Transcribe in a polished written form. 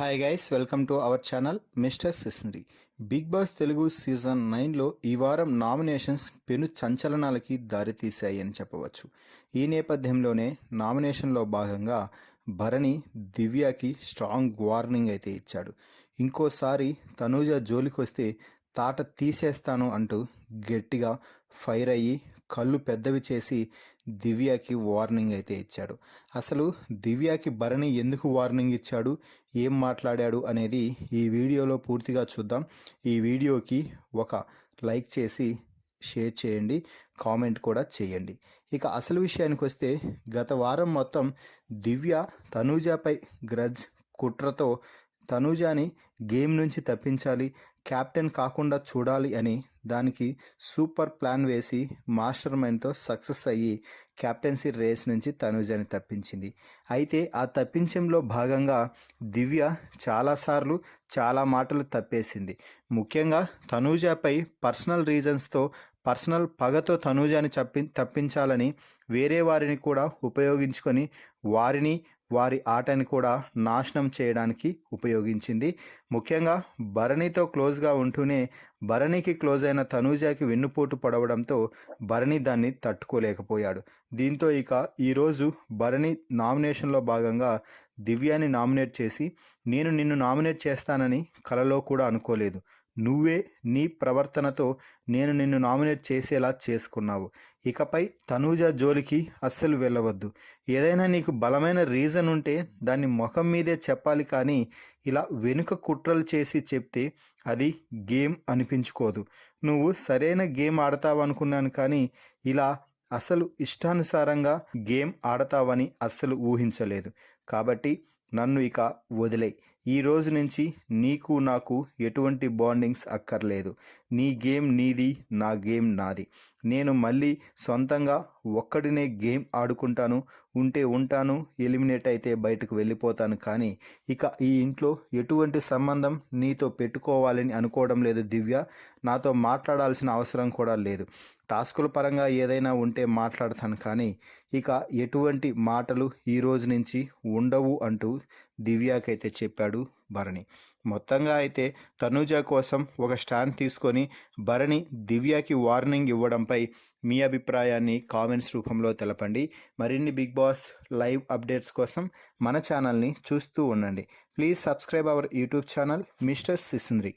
Hi guys, welcome to our channel mister సిస్నరీ. Big Boss Telugu season 9లో ఈ వారం నామినేషన్స్ పెను సంచలనాలకి దారితీశాయి అని చెప్పవచ్చు. ఈ నేపథ్యంలోనే నామినేషన్లో భాగంగా భరణి దివ్యకి స్ట్రాంగ్ వార్నింగ్ అయితే ఇచ్చాడు. ఇంకోసారి తనూజ జోలికొస్తే తాట తీసేస్తాను అంటూ గట్టిగా ఫైర్ అయ్యి కళ్ళు పెద్దవి చేసి దివ్యకి వార్నింగ్ అయితే ఇచ్చాడు. అసలు దివ్యకి భరణి ఎందుకు వార్నింగ్ ఇచ్చాడు, ఏం మాట్లాడాడు అనేది ఈ వీడియోలో పూర్తిగా చూద్దాం. ఈ వీడియోకి ఒక లైక్ చేసి షేర్ చేయండి, కామెంట్ కూడా చేయండి. ఇక అసలు విషయానికి వస్తే గత వారం మొత్తం దివ్య తనూజపై గ్రడ్జ్ కుట్రతో తనూజాని గేమ్ నుంచి తప్పించాలి, కెప్టెన్ కాకుండా చూడాలి అని దానికి సూపర్ ప్లాన్ వేసి మాస్టర్ మైండ్తో సక్సెస్ అయ్యి కెప్టెన్సీ రేస్ నుంచి తనూజాని తప్పించింది. అయితే ఆ తప్పించంలో భాగంగా దివ్య చాలాసార్లు చాలా మాటలు తప్పేసింది. ముఖ్యంగా తనూజపై పర్సనల్ రీజన్స్తో పర్సనల్ పగతో తనూజాని తప్పించాలని వేరే వారిని కూడా ఉపయోగించుకొని వారి ఆటని కూడా నాశనం చేయడానికి ఉపయోగించింది. ముఖ్యంగా భరణితో క్లోజ్గా ఉంటూనే భరణికి క్లోజ్ అయిన తనూజకి వెన్నుపోటు పడవడంతో భరణి దాన్ని తట్టుకోలేకపోయాడు. దీంతో ఇక ఈరోజు భరణి నామినేషన్లో భాగంగా దివ్యాని నామినేట్ చేసి, నేను నిన్ను నామినేట్ చేస్తానని కలలో కూడా అనుకోలేదు, నువ్వే నీ ప్రవర్తనతో నేను నిన్ను నామినేట్ చేసేలా చేసుకున్నావు, ఇకపై తనూజ జోలికి అస్సలు వెళ్ళవద్దు, ఏదైనా నీకు బలమైన రీజన్ ఉంటే దాన్ని ముఖం మీదే చెప్పాలి, కానీ ఇలా వెనుక కుట్రలు చేసి చెప్తే అది గేమ్ అనిపించుకోదు, నువ్వు సరైన గేమ్ ఆడతావనుకున్నాను కానీ ఇలా అసలు ఇష్టానుసారంగా గేమ్ ఆడతావని అస్సలు ఊహించలేదు, కాబట్టి నన్ను ఇక వదిలేయ్, ఈ రోజు నుంచి నీకు నాకు ఎటువంటి బాండింగ్స్ అక్కర్లేదు, నీ గేమ్ నీది, నా గేమ్ నాది, నేను మళ్ళీ సొంతంగా ఒక్కడినే గేమ్ ఆడుకుంటాను, ఉంటే ఉంటాను, ఎలిమినేట్ అయితే బయటకు వెళ్ళిపోతాను, కానీ ఇక ఈ ఇంట్లో ఎటువంటి సంబంధం నీతో పెట్టుకోవాలని అనుకోవడం లేదు దివ్య, నాతో మాట్లాడాల్సిన అవసరం కూడా లేదు, టాస్కుల పరంగా ఏదైనా ఉంటే మాట్లాడతాను, కానీ ఇక ఎటువంటి మాటలు ఈ రోజు నుంచి ఉండవు అంటూ దివ్యకైతే చెప్పాడు భరణి. మొత్తంగా అయితే తనూజ కోసం ఒక స్టాండ్ తీసుకొని భరణి దివ్యకి వార్నింగ్ ఇవ్వడంపై మీ అభిప్రాయాన్ని కామెంట్స్ రూపంలో తెలపండి. మరిన్ని బిగ్ బాస్ లైవ్ అప్డేట్స్ కోసం మన ఛానల్ని చూస్తూ ఉండండి. Please subscribe our YouTube channel mister సిస్నరీ.